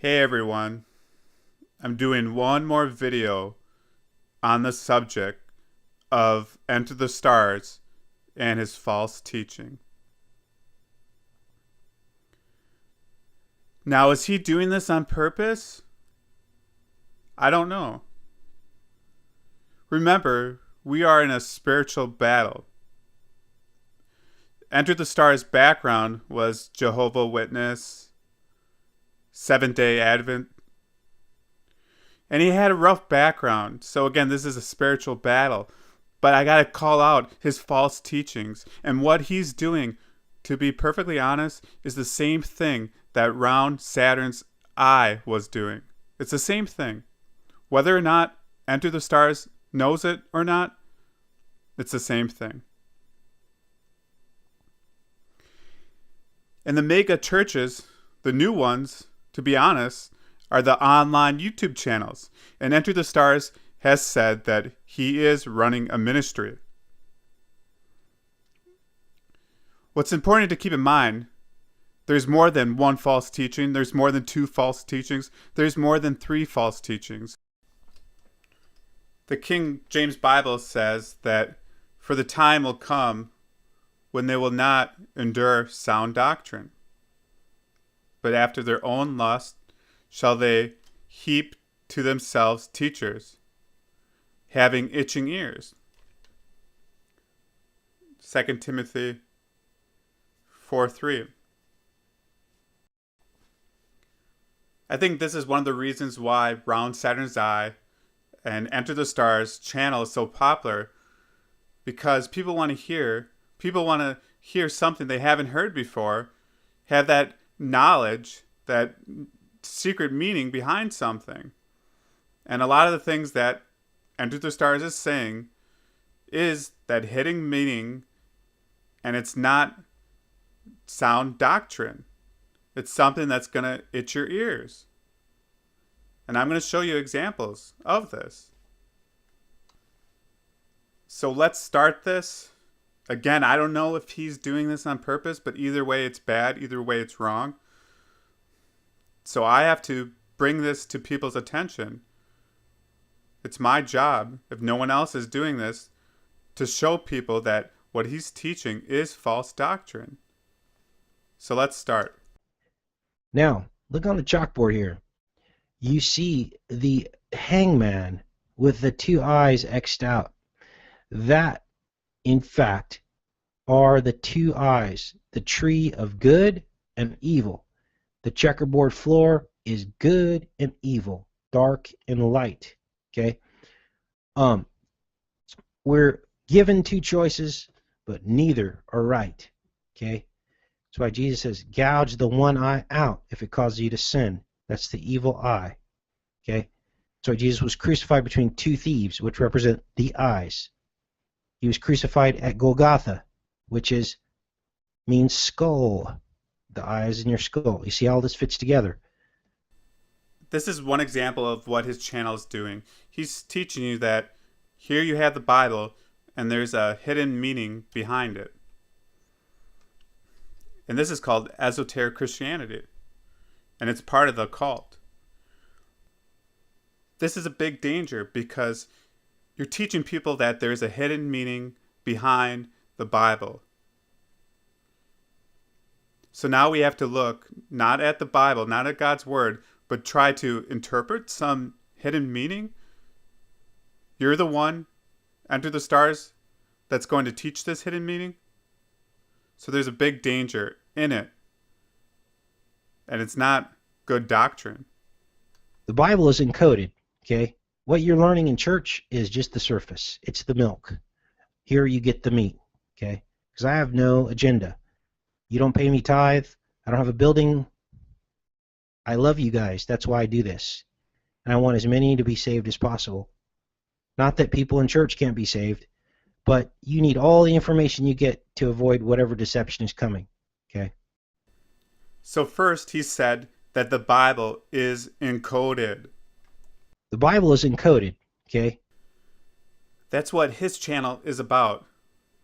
Hey everyone, I'm doing one more video on the subject of Enterthe5t4rz and his false teaching. Now, is he doing this on purpose? I don't know. Remember, we are in a spiritual battle. Enterthe5t4rz's background was Jehovah's Witness, Seventh-day Advent, and he had a rough background. So again, this is a spiritual battle. But I gotta call out his false teachings. And what he's doing, to be perfectly honest, is the same thing that round Saturn's eye was doing. It's the same thing. Whether or not Enterthe5t4rz knows it or not, it's the same thing. And the mega churches, the new ones, to be honest, are the online YouTube channels. And Enterthe5t4rz has said that he is running a ministry. What's important to keep in mind, there's more than one false teaching, there's more than two false teachings, there's more than three false teachings. The King James Bible says that for the time will come when they will not endure sound doctrine, but after their own lust shall they heap to themselves teachers, having itching ears. 2 Timothy 4:3. I think this is one of the reasons why Round Saturn's Eye and Enterthe5t4rz channel is so popular, because people want to hear something they haven't heard before, have that knowledge, that secret meaning behind something. And a lot of the things that Enterthe5t4rz is saying is that hidden meaning, and it's not sound doctrine. It's something that's going to itch your ears. And I'm going to show you examples of this. So let's start this. Again, I don't know if he's doing this on purpose, but either way it's bad, either way it's wrong. So I have to bring this to people's attention. It's my job, if no one else is doing this, to show people that what he's teaching is false doctrine. So let's start. Now, look on the chalkboard here. You see the hangman with the two eyes X'd out. That, in fact, are the two eyes, the tree of good and evil. The checkerboard floor is good and evil, dark and light. Okay? We're given two choices, but neither are right. Okay? That's why Jesus says, gouge the one eye out if it causes you to sin. That's the evil eye. Okay? So Jesus was crucified between two thieves, which represent the eyes. He was crucified at Golgotha, which means skull. The eyes in your skull. You see how this fits together. This is one example of what his channel is doing. He's teaching you that here you have the Bible and there's a hidden meaning behind it. And this is called esoteric Christianity. And it's part of the cult. This is a big danger because you're teaching people that there's a hidden meaning behind the Bible. So now we have to look not at the Bible, not at God's Word, but try to interpret some hidden meaning. You're the one, Enterthe5t4rz, that's going to teach this hidden meaning. So there's a big danger in it. And it's not good doctrine. The Bible is encoded, okay? What you're learning in church is just the surface. It's the milk. Here you get the meat, okay? Because I have no agenda. You don't pay me tithe. I don't have a building. I love you guys. That's why I do this. And I want as many to be saved as possible. Not that people in church can't be saved, but you need all the information you get to avoid whatever deception is coming, okay? So first he said that the Bible is encoded. The Bible is encoded, okay? That's what his channel is about,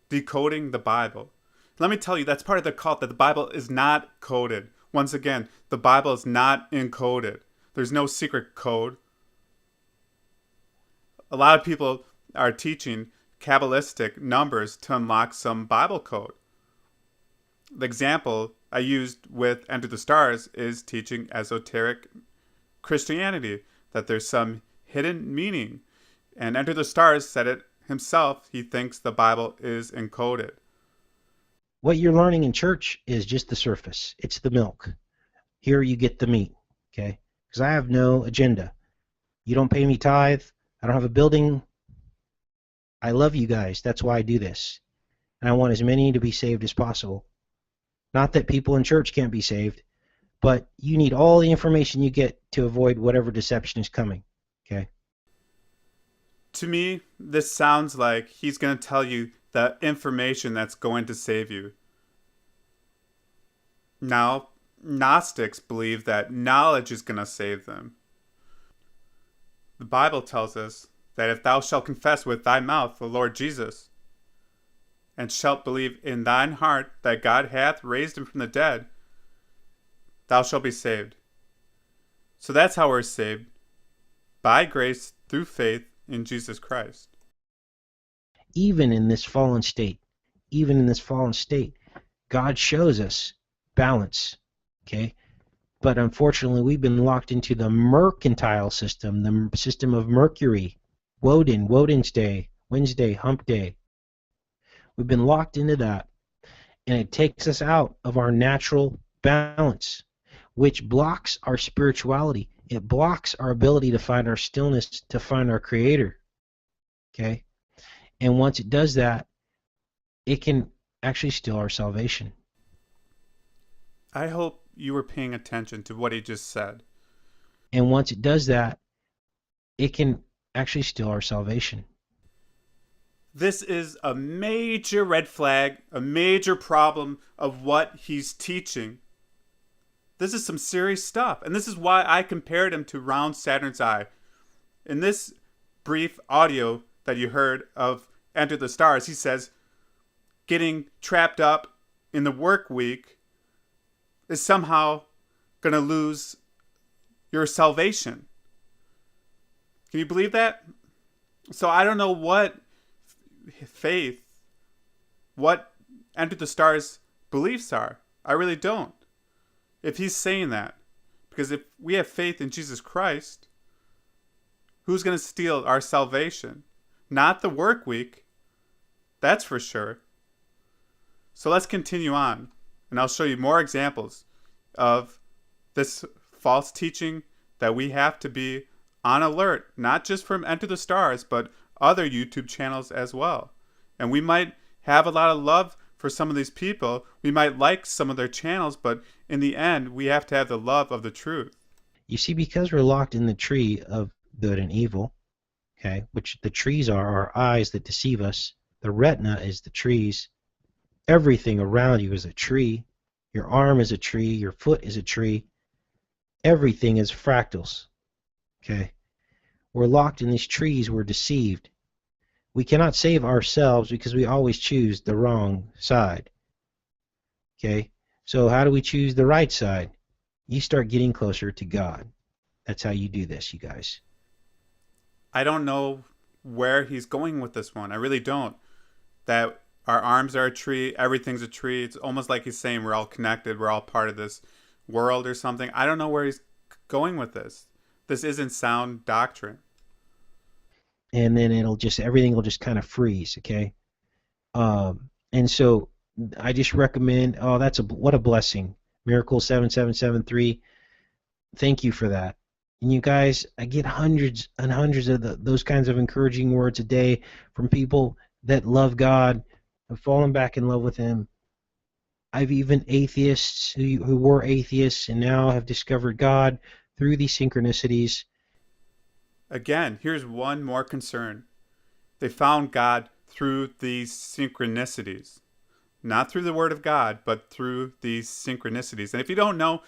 decoding the Bible. Let me tell you, that's part of the cult, that the Bible is not coded. Once again, the Bible is not encoded. There's no secret code. A lot of people are teaching Kabbalistic numbers to unlock some Bible code. The example I used with Enter the Stars is teaching esoteric Christianity, that there's some hidden meaning. And Enter the Stars said it himself. He thinks the Bible is encoded. What you're learning in church is just the surface. It's the milk. Here you get the meat, okay? Because I have no agenda. You don't pay me tithe. I don't have a building. I love you guys. That's why I do this. And I want as many to be saved as possible. Not that people in church can't be saved, but you need all the information you get to avoid whatever deception is coming, okay? To me, this sounds like he's going to tell you the information that's going to save you. Now, Gnostics believe that knowledge is going to save them. The Bible tells us that if thou shalt confess with thy mouth the Lord Jesus, and shalt believe in thine heart that God hath raised him from the dead, thou shalt be saved. So that's how we're saved, by grace through faith in Jesus Christ. Even in this fallen state, God shows us balance, okay? But unfortunately, we've been locked into the mercantile system, the system of Mercury, Woden's Day, Wednesday, Hump Day. We've been locked into that, and it takes us out of our natural balance, which blocks our spirituality. It blocks our ability to find our stillness, to find our Creator, okay? And once it does that, it can actually steal our salvation. I hope you were paying attention to what he just said. And once it does that, it can actually steal our salvation. This is a major red flag, a major problem of what he's teaching. This is some serious stuff. And this is why I compared him to round Saturn's eye. In this brief audio that you heard of Enter the Stars, he says, getting trapped up in the work week is somehow going to lose your salvation. Can you believe that? So I don't know what faith, what Enter the Stars beliefs are. I really don't. If he's saying that. Because if we have faith in Jesus Christ, who's going to steal our salvation? Not the work week. That's for sure. So let's continue on. And I'll show you more examples of this false teaching, that we have to be on alert, not just from Enter the Stars, but other YouTube channels as well. And we might have a lot of love for some of these people. We might like some of their channels, but in the end, we have to have the love of the truth. You see, because we're locked in the tree of good and evil, okay, which the trees are our eyes that deceive us. The retina is the trees. Everything around you is a tree. Your arm is a tree. Your foot is a tree. Everything is fractals. Okay? We're locked in these trees. We're deceived. We cannot save ourselves because we always choose the wrong side. Okay? So how do we choose the right side? You start getting closer to God. That's how you do this, you guys. I don't know where he's going with this one. I really don't. That our arms are a tree, everything's a tree. It's almost like he's saying we're all connected, we're all part of this world or something. I don't know where he's going with this. This isn't sound doctrine. And then everything will just kind of freeze, okay? And so I just recommend, what a blessing. Miracle 7773. Thank you for that. And you guys, I get hundreds and hundreds of those kinds of encouraging words a day from people that love God, have fallen back in love with Him. I've even atheists who were atheists and now have discovered God through these synchronicities. Again, here's one more concern. They found God through these synchronicities. Not through the Word of God, but through these synchronicities. And if you don't know,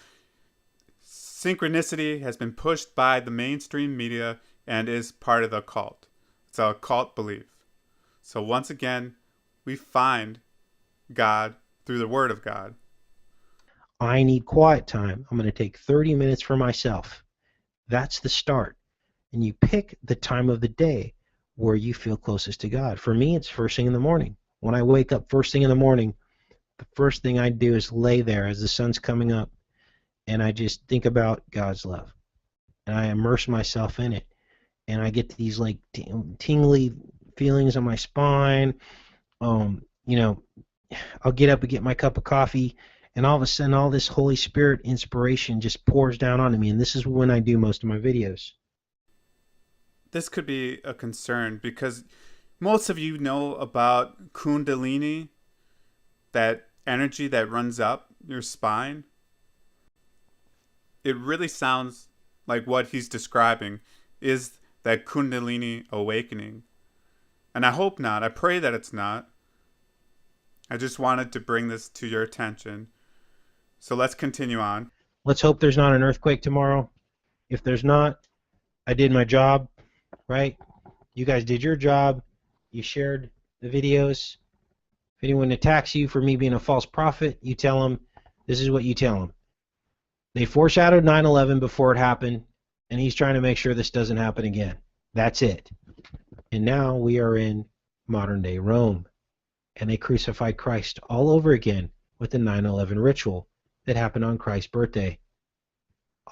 synchronicity has been pushed by the mainstream media and is part of the cult. It's a cult belief. So once again, we find God through the Word of God. I need quiet time. I'm going to take 30 minutes for myself. That's the start. And you pick the time of the day where you feel closest to God. For me, it's first thing in the morning. When I wake up first thing in the morning, the first thing I do is lay there as the sun's coming up, and I just think about God's love. And I immerse myself in it. And I get these like tingly feelings on my spine. You know, I'll get up and get my cup of coffee, and all of a sudden all this Holy Spirit inspiration just pours down onto me, and this is when I do most of my videos. This could be a concern because most of you know about Kundalini, that energy that runs up your spine. It really sounds like what he's describing is that Kundalini awakening. And I hope not. I pray that it's not. I just wanted to bring this to your attention. So let's continue on. Let's hope there's not an earthquake tomorrow. If there's not, I did my job, right? You guys did your job. You shared the videos. If anyone attacks you for me being a false prophet, you tell them, this is what you tell them. They foreshadowed 9/11 before it happened, and he's trying to make sure this doesn't happen again. That's it. And now we are in modern-day Rome, and they crucified Christ all over again with the 9/11 ritual that happened on Christ's birthday.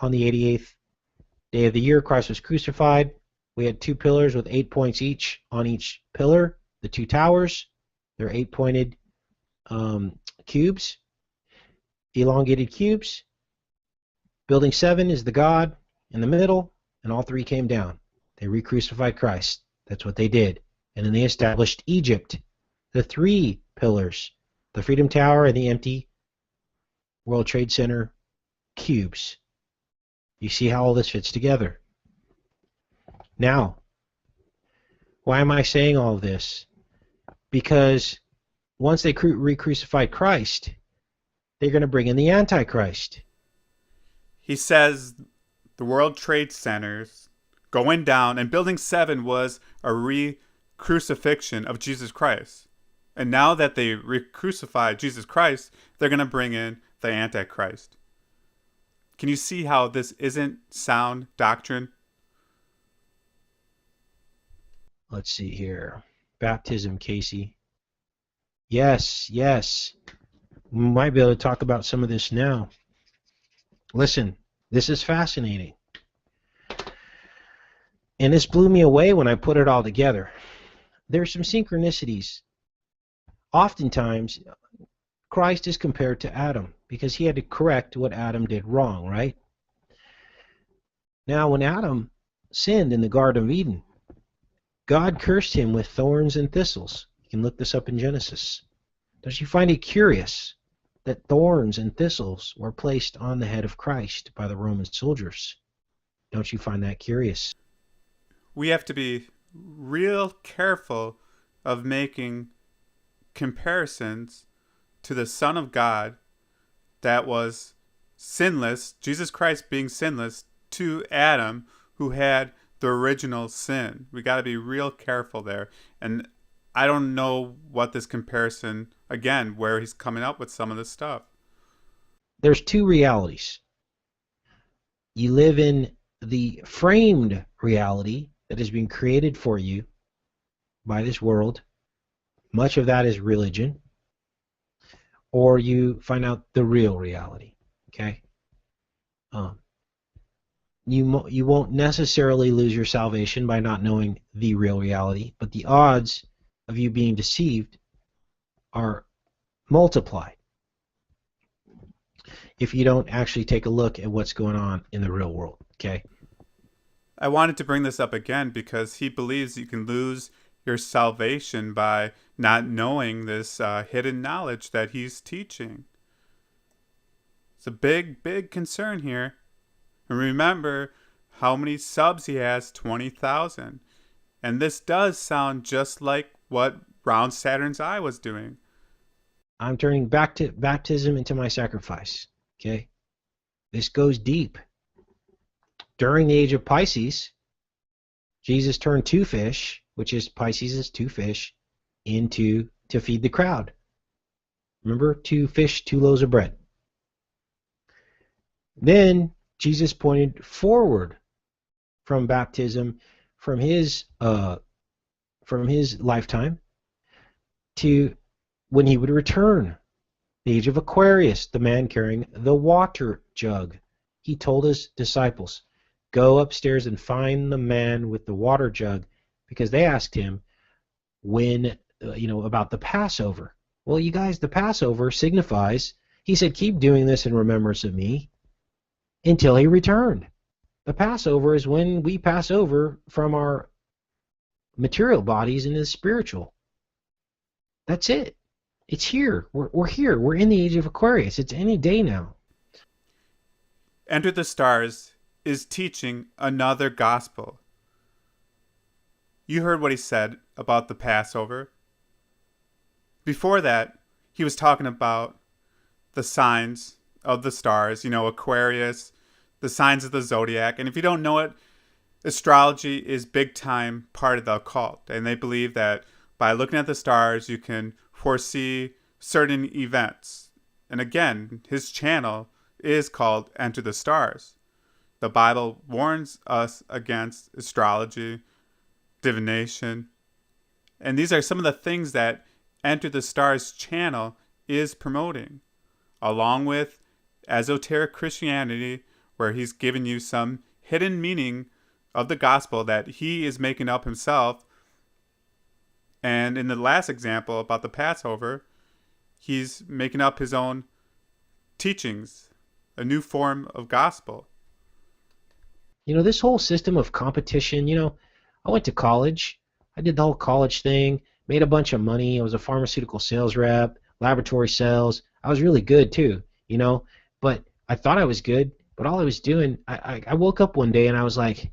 On the 88th day of the year, Christ was crucified. We had two pillars with 8 points each on each pillar, the two towers. They're 8-pointed cubes, elongated cubes. Building 7 is the God in the middle, and all three came down. They re-crucified Christ. That's what they did. And then they established Egypt, the 3 pillars, the Freedom Tower and the empty World Trade Center cubes. You see how all this fits together. Now, why am I saying all of this? Because once they re-crucified Christ, they're going to bring in the Antichrist. He says the World Trade Centers going down, and Building 7 was a re-crucifixion of Jesus Christ. And now that they re-crucified Jesus Christ, they're going to bring in the Antichrist. Can you see how this isn't sound doctrine? Let's see here. Baptism, Casey. Yes, yes. We might be able to talk about some of this now. Listen, this is fascinating. And this blew me away when I put it all together. There's some synchronicities. Oftentimes, Christ is compared to Adam because he had to correct what Adam did wrong, right? Now, when Adam sinned in the Garden of Eden, God cursed him with thorns and thistles. You can look this up in Genesis. Don't you find it curious that thorns and thistles were placed on the head of Christ by the Roman soldiers? Don't you find that curious? We have to be real careful of making comparisons to the Son of God that was sinless, Jesus Christ being sinless, to Adam, who had the original sin. We got to be real careful there. And I don't know what this comparison, again, where he's coming up with some of this stuff. There's two realities. You live in the framed reality that has been created for you by this world. Much of that is religion. Or you find out the real reality. Okay? You won't necessarily lose your salvation by not knowing the real reality, but the odds of you being deceived are multiplied if you don't actually take a look at what's going on in the real world. Okay? I wanted to bring this up again because he believes you can lose your salvation by not knowing this hidden knowledge that he's teaching. It's a big, big concern here. And remember how many subs he has, 20,000. And this does sound just like what Round Saturn's Eye was doing. I'm turning baptism into my sacrifice. Okay? This goes deep. During the age of Pisces, Jesus turned 2 fish, which is Pisces is 2 fish, to feed the crowd. Remember, 2 fish, 2 loaves of bread. Then Jesus pointed forward from baptism, from his lifetime to when he would return. The age of Aquarius, the man carrying the water jug. He told his disciples, "Go upstairs and find the man with the water jug," because they asked him when, about the Passover. Well, you guys, the Passover signifies, he said, keep doing this in remembrance of me until he returned. The Passover is when we pass over from our material bodies into the spiritual. That's it. It's here. We're here. We're in the age of Aquarius. It's any day now. Enter the Stars is teaching another gospel. You heard what he said about the Passover. Before that, he was talking about the signs of the stars, Aquarius, the signs of the zodiac. And if you don't know it, astrology is big time part of the occult. And they believe that by looking at the stars, you can foresee certain events. And again, his channel is called Enter the Stars. The Bible warns us against astrology, divination. And these are some of the things that Enter the Stars channel is promoting, along with esoteric Christianity, where he's giving you some hidden meaning of the gospel that he is making up himself. And in the last example about the Passover, he's making up his own teachings, a new form of gospel. This whole system of competition, I went to college. I did the whole college thing, made a bunch of money. I was a pharmaceutical sales rep, laboratory sales. I was really good too, but I thought I was good, but all I was doing, I woke up one day and I was like,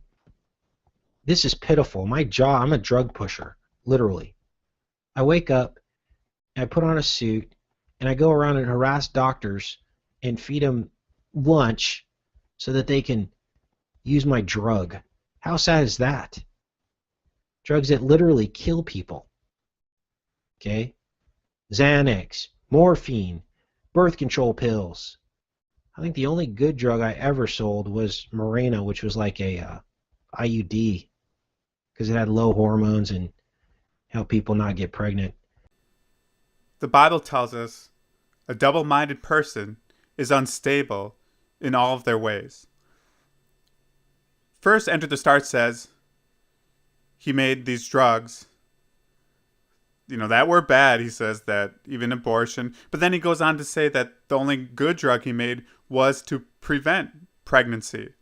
this is pitiful. My jaw, I'm a drug pusher, literally. I wake up, I put on a suit, and I go around and harass doctors and feed them lunch so that they can use my drug. How sad is that? Drugs that literally kill people. Okay? Xanax, morphine, birth control pills. I think the only good drug I ever sold was Mirena, which was like a IUD, because it had low hormones and helped people not get pregnant. The Bible tells us a double-minded person is unstable in all of their ways. First, Enter the Stars says he made these drugs, that were bad. He says that even abortion. But then he goes on to say that the only good drug he made was to prevent pregnancy.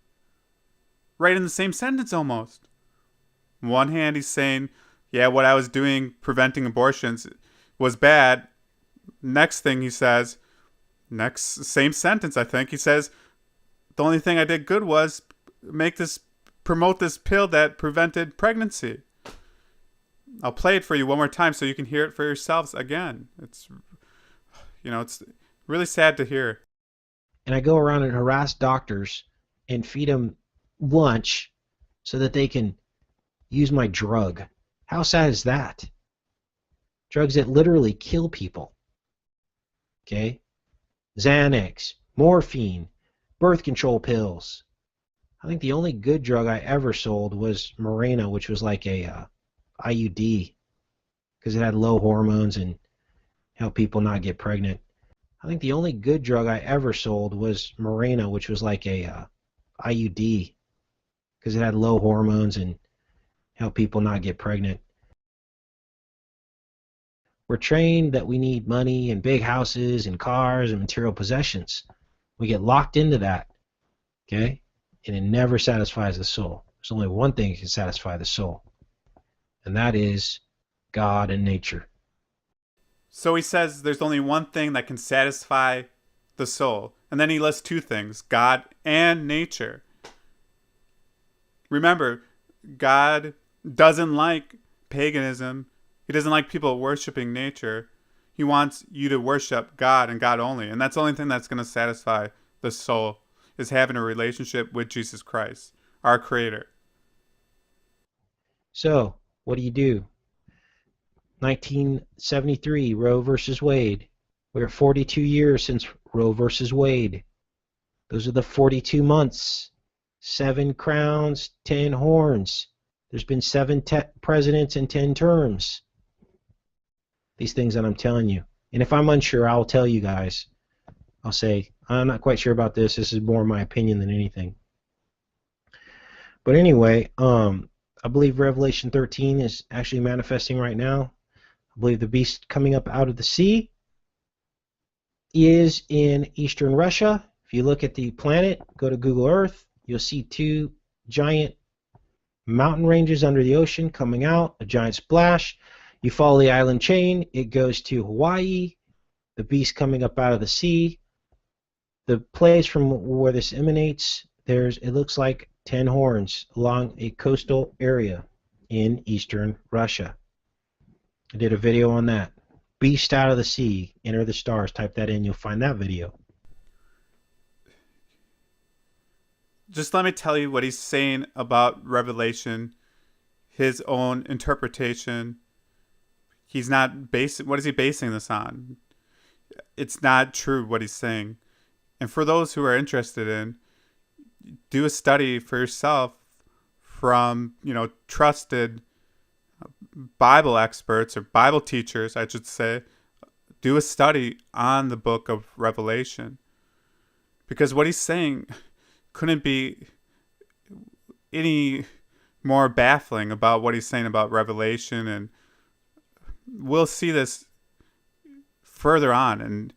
Right in the same sentence almost. On one hand, he's saying, yeah, what I was doing preventing abortions was bad. Next thing he says, same sentence, I think, he says, the only thing I did good was promote this pill that prevented pregnancy. I'll play it for you one more time so you can hear it for yourselves again. It's really sad to hear. And I go around and harass doctors and feed them lunch so that they can use my drug. How sad is that? Drugs that literally kill people. Okay? Xanax, morphine, birth control pills. I think the only good drug I ever sold was Mirena, which was like a IUD, because it had low hormones and helped people not get pregnant. I think the only good drug I ever sold was Mirena, which was like a IUD, because it had low hormones and helped people not get pregnant. We're trained that we need money and big houses and cars and material possessions. We get locked into that, okay? And it never satisfies the soul. There's only one thing that can satisfy the soul, and that is God and nature. So he says there's only one thing that can satisfy the soul. And then he lists two things, God and nature. Remember, God doesn't like paganism. He doesn't like people worshiping nature. He wants you to worship God and God only. And that's the only thing that's going to satisfy the soul, is having a relationship with Jesus Christ, our Creator. So, what do? 1973, Roe versus Wade. We're 42 years since Roe versus Wade. Those are the 42 months. 7 crowns, 10 horns. There's been 7 presidents in 10 terms. These things that I'm telling you. And if I'm unsure, I'll tell you guys. I'll say, I'm not quite sure about this. This is more my opinion than anything. But anyway, I believe Revelation 13 is actually manifesting right now. I believe the beast coming up out of the sea is in eastern Russia. If you look at the planet, go to Google Earth, you'll see 2 giant mountain ranges under the ocean coming out, a giant splash. You follow the island chain, it goes to Hawaii, the beast coming up out of the sea. The place from where this emanates, it looks like 10 horns along a coastal area in eastern Russia. I did a video on that. Beast out of the sea, enter the stars. Type that in, you'll find that video. Just let me tell you what he's saying about Revelation, his own interpretation. He's not basing. What is he basing this on? It's not true what he's saying. And for those who are interested in, do a study for yourself from, trusted Bible experts or Bible teachers, I should say. Do a study on the book of Revelation. Because what he's saying couldn't be any more baffling about what he's saying about Revelation, and we'll see this further on. And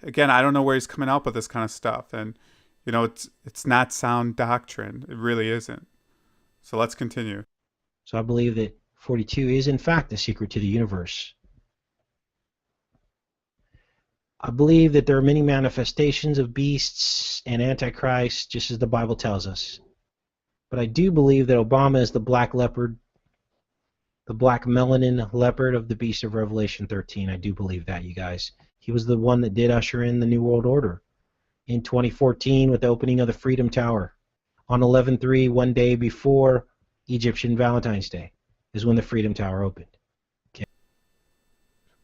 again, I don't know where he's coming up with this kind of stuff, and it's not sound doctrine. It really isn't. So let's continue. So I believe that 42 is in fact the secret to the universe. I believe that there are many manifestations of beasts and Antichrist, just as the Bible tells us. But I do believe that Obama is the black leopard, the black melanin leopard of the beast of Revelation 13. I do believe that, you guys. He was the one that did usher in the New World Order in 2014 with the opening of the Freedom Tower. On 11/3, one day before Egyptian Valentine's Day, is when the Freedom Tower opened. Okay.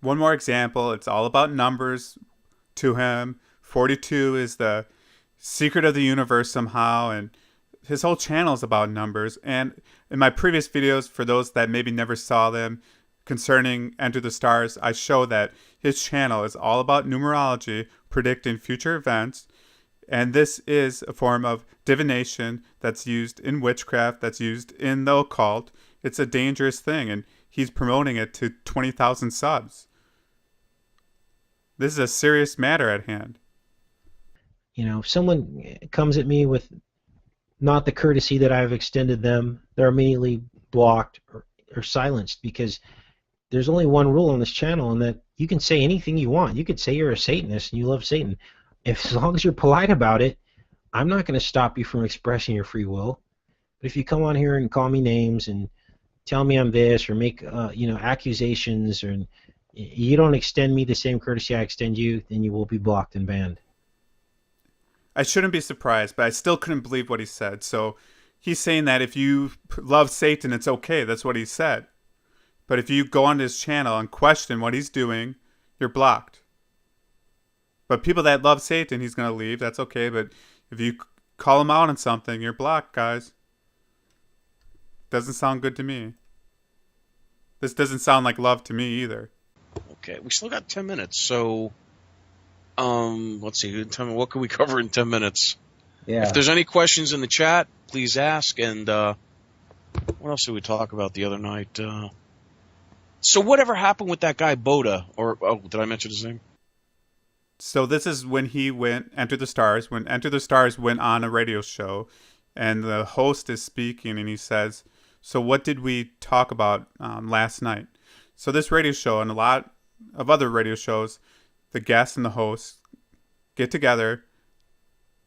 One more example. It's all about numbers to him. 42 is the secret of the universe somehow, and his whole channel is about numbers. And in my previous videos, for those that maybe never saw them, concerning Enter the Stars, I show that his channel is all about numerology, predicting future events. And this is a form of divination that's used in witchcraft, that's used in the occult. It's a dangerous thing, and he's promoting it to 20,000 subs. This is a serious matter at hand. If someone comes at me with not the courtesy that I've extended them, they're immediately blocked or silenced, because there's only one rule on this channel, and that you can say anything you want. You could say you're a Satanist and you love Satan. As long as you're polite about it, I'm not going to stop you from expressing your free will. But if you come on here and call me names and tell me I'm this, or make accusations, or you don't extend me the same courtesy I extend you, then you will be blocked and banned. I shouldn't be surprised, but I still couldn't believe what he said. So he's saying that if you love Satan, it's okay. That's what he said. But if you go on his channel and question what he's doing, you're blocked. But people that love Satan, he's going to leave. That's okay. But if you call him out on something, you're blocked, guys. Doesn't sound good to me. This doesn't sound like love to me either. Okay, we still got 10 minutes, so let's see. Tell me, what can we cover in 10 minutes? Yeah. If there's any questions in the chat, please ask. And what else did we talk about the other night? So whatever happened with that guy Boda? Or did I mention his name? So this is when he went Enter the Stars. When Enter the Stars went on a radio show, and the host is speaking, and he says, "So what did we talk about last night?" So this radio show and a lot of other radio shows, the guests and the hosts get together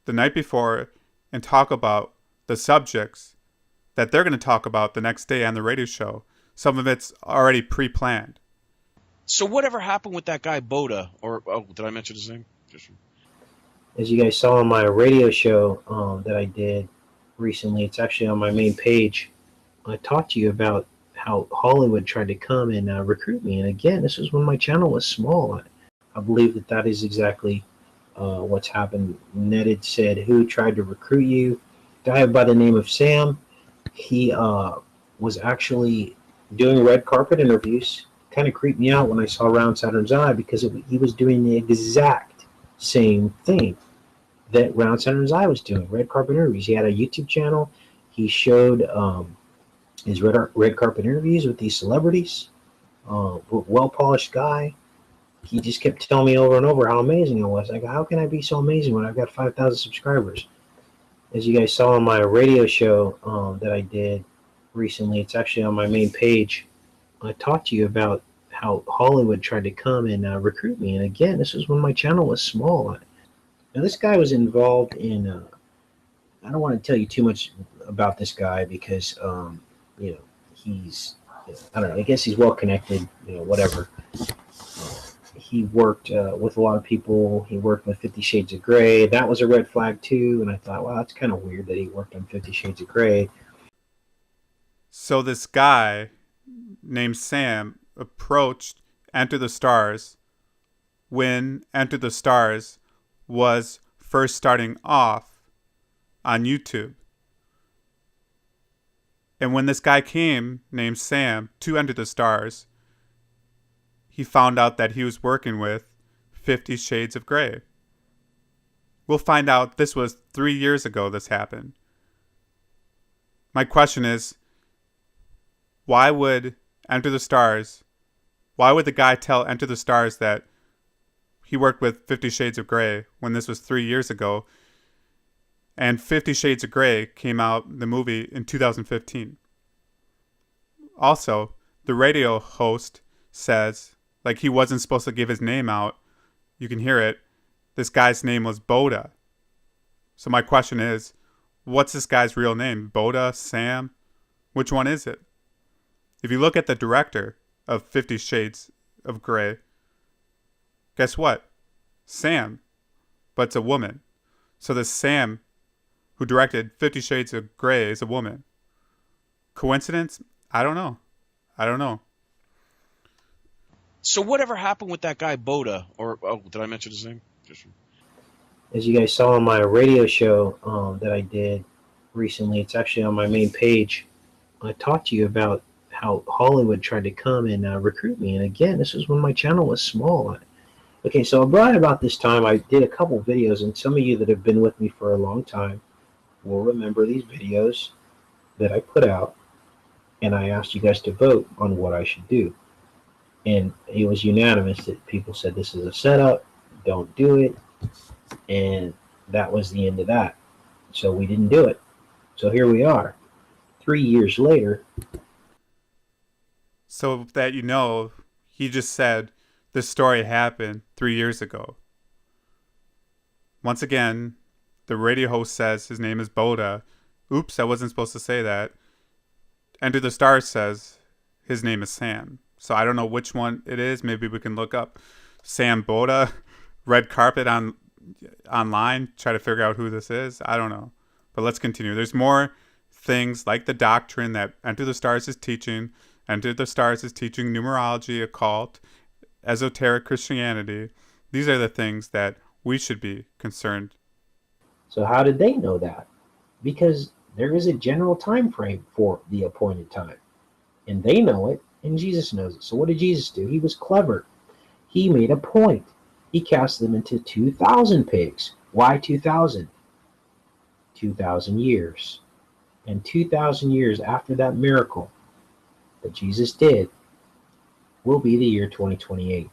the night before and talk about the subjects that they're going to talk about the next day on the radio show. Some of it's already pre-planned. So whatever happened with that guy Boda? Or did I mention his name? As you guys saw on my radio show that I did recently, it's actually on my main page. I talked to you about how Hollywood tried to come and recruit me. And again, this was when my channel was small. I believe that is exactly what's happened. Ned had said, who tried to recruit you? Guy by the name of Sam. He was actually doing red carpet interviews. Kind of creeped me out when I saw Round Saturn's Eye because he was doing the exact same thing that Round Saturn's Eye was doing, red carpet interviews. He had a YouTube channel. He showed his red carpet interviews with these celebrities. Well-polished guy. He just kept telling me over and over how amazing I was. I go, how can I be so amazing when I've got 5,000 subscribers? As you guys saw on my radio show that I did recently, it's actually on my main page. I talked to you about how Hollywood tried to come and recruit me. And again, this was when my channel was small. Now, this guy was involved in, I don't want to tell you too much about this guy because, he's, I don't know, I guess he's well connected, whatever. He worked with a lot of people. He worked with 50 Shades of Grey. That was a red flag too. And I thought, well, that's kind of weird that he worked on 50 Shades of Grey. So this guy named Sam approached Enter the Stars when Enter the Stars was first starting off on YouTube. And when this guy came, named Sam, to Enter the Stars, he found out that he was working with 50 Shades of Grey. We'll find out this was 3 years ago this happened. My question is, why would the guy tell Enter the Stars that he worked with 50 Shades of Grey when this was 3 years ago? And 50 Shades of Grey came out, the movie, in 2015. Also, the radio host says, like he wasn't supposed to give his name out. You can hear it. This guy's name was Boda. So my question is, what's this guy's real name? Boda? Sam? Which one is it? If you look at the director of 50 Shades of Grey, guess what? Sam. But it's a woman. So this Sam who directed 50 Shades of Grey is a woman. Coincidence? I don't know. So whatever happened with that guy Boda? Or did I mention his name? As you guys saw on my radio show that I did recently, it's actually on my main page. I talked to you about how Hollywood tried to come and recruit me. And again, this was when my channel was small. Okay, so right about this time, I did a couple videos, and some of you that have been with me for a long time will remember these videos that I put out, and I asked you guys to vote on what I should do. And it was unanimous that people said this is a setup, don't do it, and that was the end of that. So we didn't do it. So here we are, 3 years later. So that you know, he just said this story happened 3 years ago. Once again, the radio host says his name is Boda. Oops, I wasn't supposed to say that. Enter the Stars says his name is Sam. So I don't know which one it is. Maybe we can look up Sam Boda, red carpet online, try to figure out who this is. I don't know. But let's continue. There's more things like the doctrine that Enter the Stars is teaching. Enter the Stars is teaching numerology, occult, esoteric Christianity. These are the things that we should be concerned. So how did they know that? Because there is a general time frame for the appointed time. And they know it, and Jesus knows it. So what did Jesus do? He was clever. He made a point. He cast them into 2,000 pigs. Why 2,000? 2,000 years. And 2,000 years after that miracle that Jesus did will be the year 2028.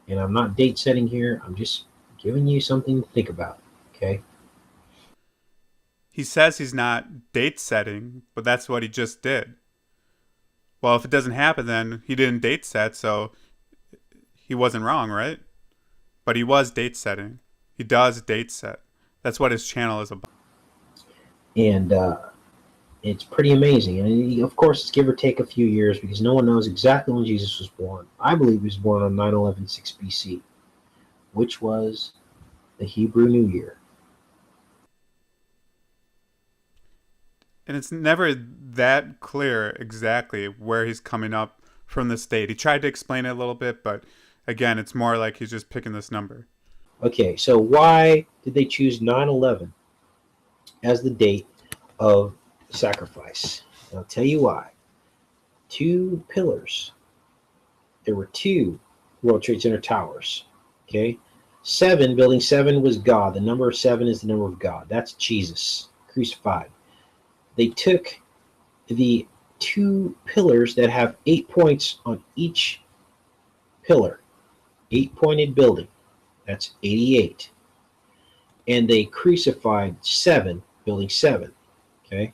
And I'm not date setting here. I'm just giving you something to think about. Okay? He says he's not date setting, but that's what he just did. Well, if it doesn't happen, then he didn't date set, so he wasn't wrong, right? But he was date setting. He does date set. That's what his channel is about. And it's pretty amazing. And of course, it's give or take a few years because no one knows exactly when Jesus was born. I believe he was born on 9/11/6 BC, which was the Hebrew New Year. And it's never that clear exactly where he's coming up from this date. He tried to explain it a little bit, but again, it's more like he's just picking this number. Okay, so why did they choose 9/11 as the date of sacrifice? I'll tell you why. Two pillars. There were two World Trade Center towers. Okay, building 7 was God. The number of 7 is the number of God. That's Jesus crucified. They took the two pillars that have 8 points on each pillar, 8-pointed building. That's 88. And they crucified 7, building 7. Okay,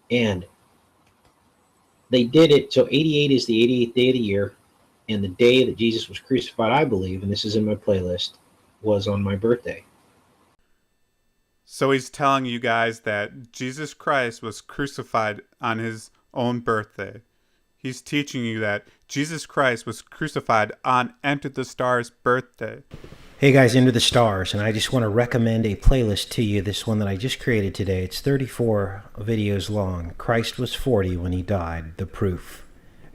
and they did it. So 88 is the 88th day of the year, and the day that Jesus was crucified, I believe, and this is in my playlist, was on my birthday. So he's telling you guys that Jesus Christ was crucified on his own birthday. He's teaching you that Jesus Christ was crucified on Enterthe the Stars' birthday. Hey guys, Into the Stars, and I just want to recommend a playlist to you, this one that I just created today. It's 34 videos long. Christ was 40 when he died, the proof.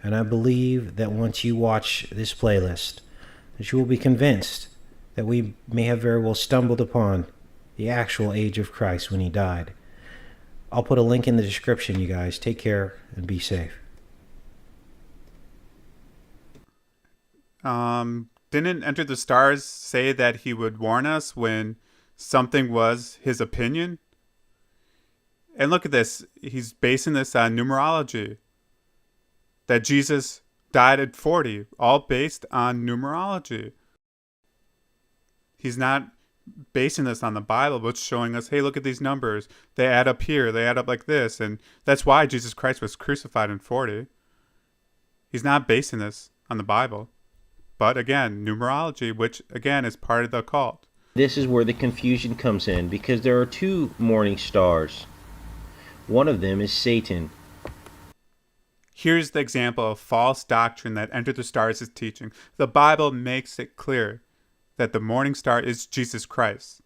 And I believe that once you watch this playlist, that you will be convinced that we may have very well stumbled upon the actual age of Christ when he died. I'll put a link in the description, you guys. Take care and be safe. Didn't Enterthe the Stars say that he would warn us when something was his opinion? And look at this. He's basing this on numerology. That Jesus died at 40, all based on numerology. He's not basing this on the Bible, but showing us, hey, look at these numbers. They add up here. They add up like this. And that's why Jesus Christ was crucified in 40. He's not basing this on the Bible. But again, numerology, which again is part of the occult. This is where the confusion comes in, because there are two morning stars. One of them is Satan. Here's the example of false doctrine that Enterthe the Stars is teaching. The Bible makes it clear that the morning star is Jesus Christ.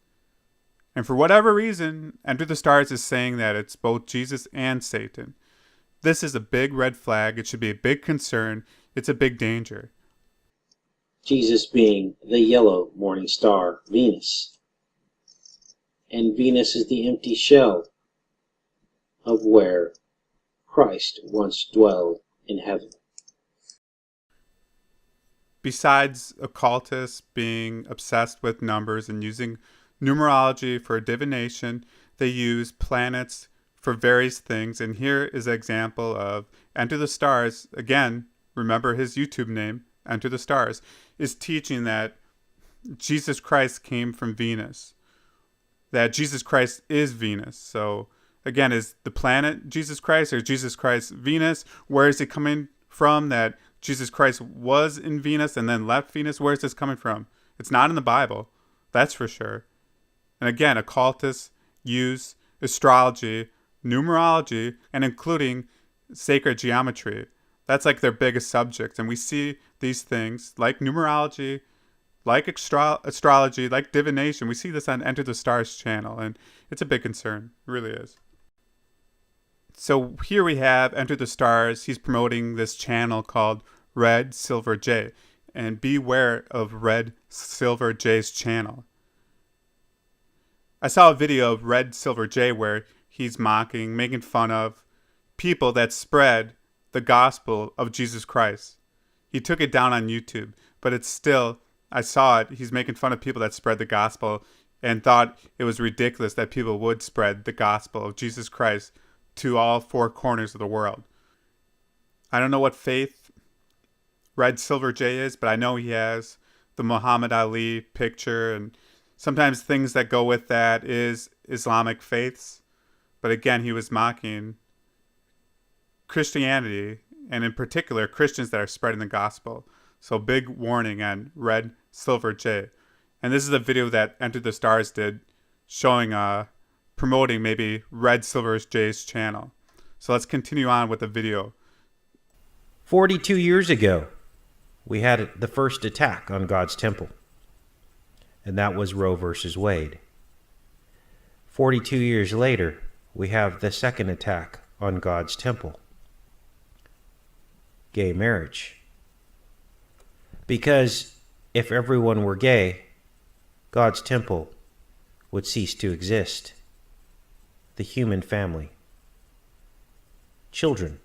And for whatever reason, Enterthe the Stars is saying that it's both Jesus and Satan. This is a big red flag. It should be a big concern. It's a big danger. Jesus being the yellow morning star, Venus. And Venus is the empty shell of where Christ once dwelled in heaven. Besides occultists being obsessed with numbers and using numerology for divination, they use planets for various things. And here is an example of Enterthe the Stars. Again, remember his YouTube name, Enterthe the Stars, is teaching that Jesus Christ came from Venus. That Jesus Christ is Venus. So again, is the planet Jesus Christ or Jesus Christ Venus? Where is it coming from that Jesus Christ was in Venus and then left Venus? Where is this coming from? It's not in the Bible. That's for sure. And again, occultists use astrology, numerology, and including sacred geometry. That's like their biggest subject. And we see these things like numerology, like astrology, like divination. We see this on Enterthe the Stars channel, and it's a big concern. It really is. So here we have Enterthe the Stars. He's promoting this channel called Red Silver J. And beware of Red Silver J's channel. I saw a video of Red Silver J where he's mocking, making fun of people that spread the gospel of Jesus Christ. He took it down on YouTube, but it's still, I saw it, he's making fun of people that spread the gospel and thought it was ridiculous that people would spread the gospel of Jesus Christ to all four corners of the world. I don't know what faith Red Silver J is, but I know he has the Muhammad Ali picture, and sometimes things that go with that is Islamic faiths. But again, he was mocking Christianity, and in particular, Christians that are spreading the gospel. So big warning on Red Silver J. And this is a video that Enterthe the Stars did showing, promoting maybe Red Silver J's channel. So let's continue on with the video. 42 years ago, we had the first attack on God's temple. And that was Roe versus Wade. 42 years later, we have the second attack on God's temple. Gay marriage. Because if everyone were gay, God's temple would cease to exist. The human family. Children.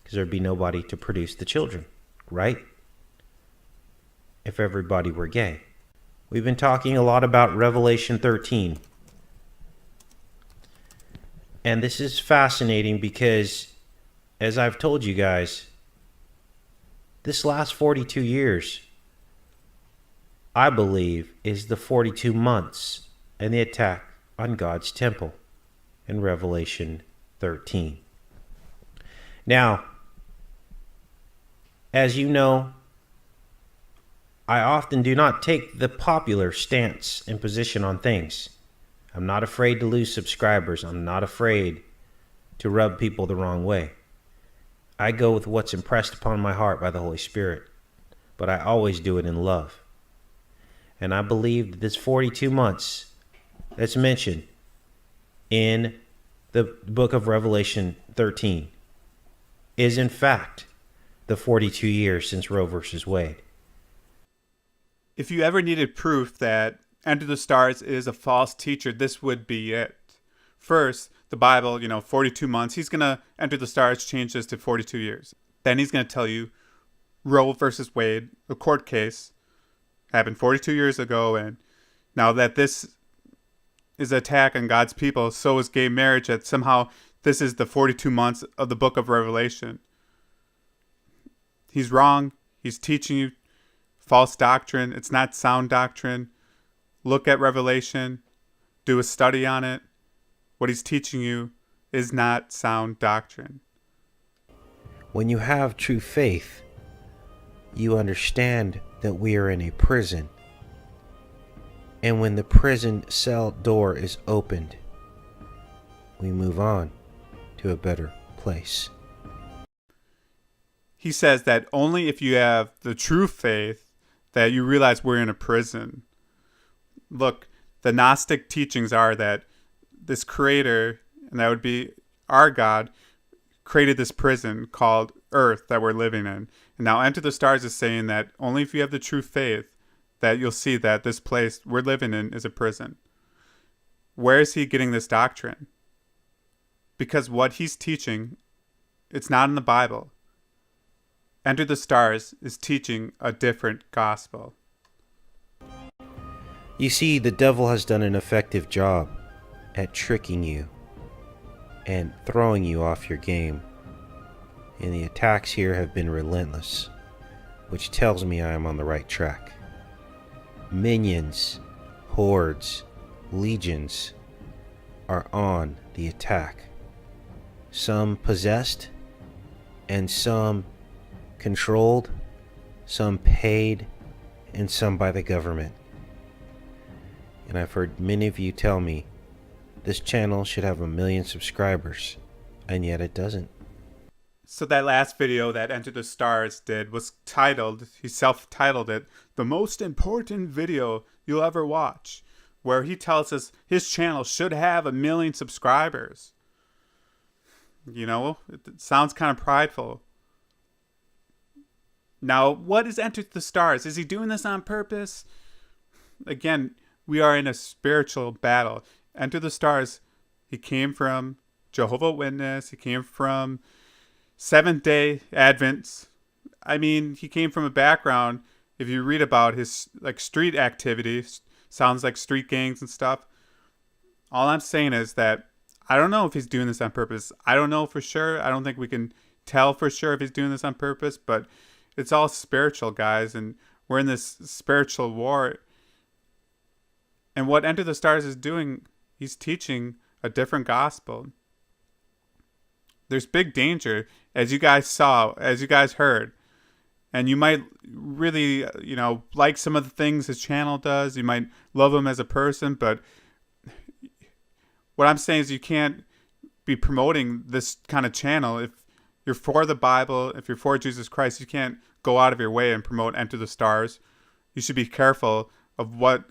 Because there'd be nobody to produce the children, right? If everybody were gay. We've been talking a lot about Revelation 13. And this is fascinating because, as I've told you guys, this last 42 years, I believe, is the 42 months and the attack on God's temple in Revelation 13. Now, as you know, I often do not take the popular stance and position on things. I'm not afraid to lose subscribers. I'm not afraid to rub people the wrong way. I go with what's impressed upon my heart by the Holy Spirit, but I always do it in love. And I believe that this 42 months that's mentioned in the book of Revelation 13 is in fact the 42 years since Roe versus Wade. If you ever needed proof that Enter the Stars is a false teacher, this would be it. First, the Bible, 42 months. He's going to Enter the Stars, change this to 42 years. Then he's going to tell you Roe versus Wade, a court case, happened 42 years ago, and now that this is an attack on God's people, so is gay marriage, that somehow this is the 42 months of the book of Revelation. He's wrong. He's teaching you false doctrine. It's not sound doctrine. Look at Revelation. Do a study on it. What he's teaching you is not sound doctrine. When you have true faith, you understand that we are in a prison. And when the prison cell door is opened, we move on to a better place. He says that only if you have the true faith that you realize we're in a prison. Look, the Gnostic teachings are that this creator, and that would be our God, created this prison called Earth that we're living in. And now Enter the Stars is saying that only if you have the true faith that you'll see that this place we're living in is a prison. Where is he getting this doctrine? Because what he's teaching, it's not in the Bible. Enter the Stars is teaching a different gospel. You see, the devil has done an effective job at tricking you and throwing you off your game. And the attacks here have been relentless, which tells me I am on the right track. Minions, hordes, legions are on the attack. Some possessed and some controlled, some paid, and some by the government. And I've heard many of you tell me this channel should have 1 million subscribers, and yet it doesn't. So that last video that Enter the Stars did was titled, he self-titled it, the most important video you'll ever watch, where he tells us his channel should have 1 million subscribers. It sounds kind of prideful. Now, what is Enter the Stars? Is he doing this on purpose? Again, we are in a spiritual battle. Enter the Stars, he came from Jehovah's Witness. He came from Seventh-day Advents. I mean, he came from a background, if you read about his street activities, sounds like street gangs and stuff. All I'm saying is that I don't know if he's doing this on purpose. I don't know for sure. I don't think we can tell for sure if he's doing this on purpose, but it's all spiritual, guys, and we're in this spiritual war. And what Enter the Stars is doing, he's teaching a different gospel. There's big danger, as you guys saw, as you guys heard. And you might really, like some of the things his channel does. You might love him as a person, but what I'm saying is you can't be promoting this kind of channel. If you're for the Bible, if you're for Jesus Christ, you can't go out of your way and promote Enter the Stars. You should be careful of what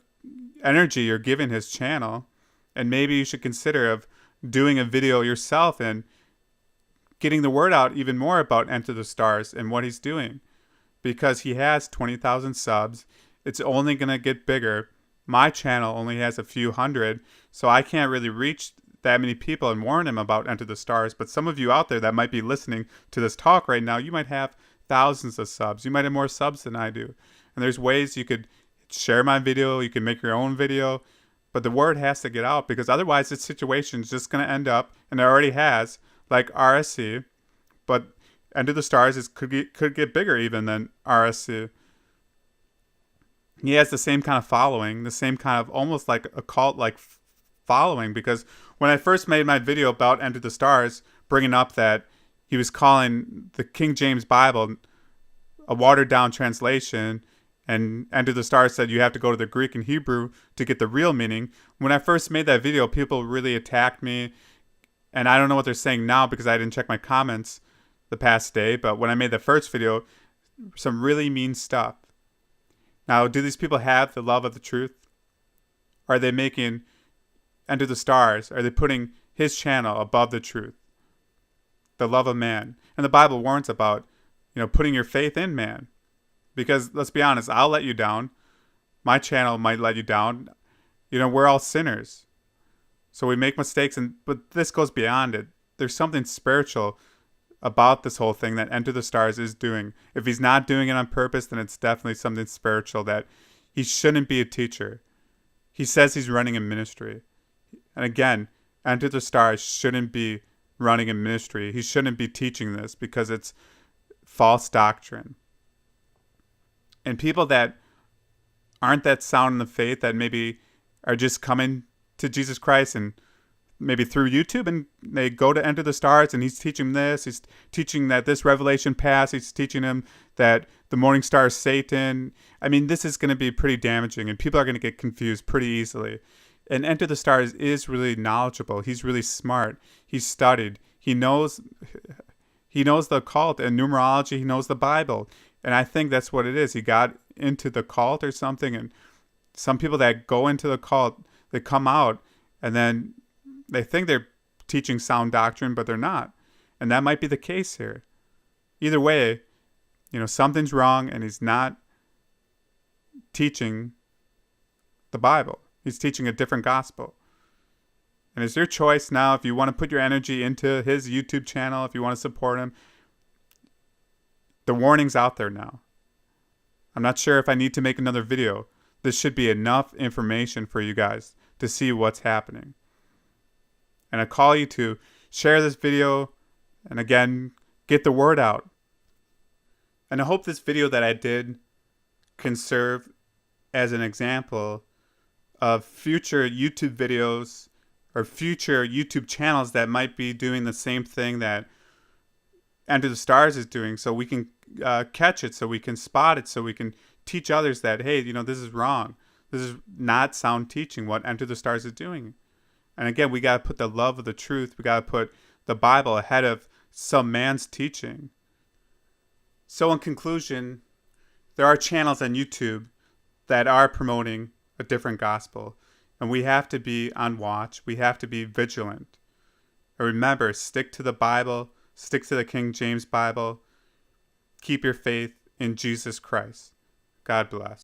energy you're giving his channel, and maybe you should consider of doing a video yourself and getting the word out even more about Enter the Stars and what he's doing, because he has 20,000 subs it's only going to get bigger. My channel only has a few hundred, so I can't really reach that many people and warn them about Enter the Stars. But some of you out there that might be listening to this talk right now, you might have thousands of subs. You might have more subs than I do. And there's ways you could share my video, you can make your own video, but the word has to get out, because otherwise this situation is just going to end up, and it already has, like RSC, but Enter the Stars could get bigger even than RSC. He has the same kind of following, the same kind of almost like a cult-like following, because when I first made my video about Enter the Stars, bringing up that he was calling the King James Bible a watered-down translation, and Enter the Stars said you have to go to the Greek and Hebrew to get the real meaning. When I first made that video, people really attacked me, and I don't know what they're saying now because I didn't check my comments the past day, but when I made the first video, some really mean stuff. Now, do these people have the love of the truth? Are they making Enter the Stars? Are they putting his channel above the truth? The love of man. And the Bible warns about, putting your faith in man. Because let's be honest, I'll let you down. My channel might let you down. We're all sinners. So we make mistakes, but this goes beyond it. There's something spiritual about this whole thing that Enter the Stars is doing. If he's not doing it on purpose, then it's definitely something spiritual, that he shouldn't be a teacher. He says he's running a ministry. And again, Enter the Stars shouldn't be running a ministry. He shouldn't be teaching this because it's false doctrine. And people that aren't that sound in the faith, that maybe are just coming to Jesus Christ and maybe through YouTube, and they go to Enter the Stars and he's teaching this. He's teaching that this revelation passed. He's teaching him that the morning star is Satan. I mean, this is going to be pretty damaging, and people are going to get confused pretty easily. And Enter the Stars is really knowledgeable. He's really smart. He's studied. He knows the occult and numerology. He knows the Bible. And I think that's what it is. He got into the cult or something. And some people that go into the cult, they come out and then they think they're teaching sound doctrine, but they're not. And that might be the case here. Either way, something's wrong, and he's not teaching the Bible. He's teaching a different gospel. And it's your choice now if you want to put your energy into his YouTube channel, if you want to support him. The warning's out there now. I'm not sure if I need to make another video. This should be enough information for you guys to see what's happening. And I call you to share this video and again, get the word out. And I hope this video that I did can serve as an example of future YouTube videos or future YouTube channels that might be doing the same thing that Enter the Stars is doing, so we can catch it, so we can spot it, so we can teach others that, hey, this is wrong. This is not sound teaching, what Enter the Stars is doing. And again, we got to put the love of the truth, we got to put the Bible ahead of some man's teaching. So in conclusion, there are channels on YouTube that are promoting a different gospel. And we have to be on watch. We have to be vigilant. And remember, stick to the Bible. Stick to the King James Bible. Keep your faith in Jesus Christ. God bless.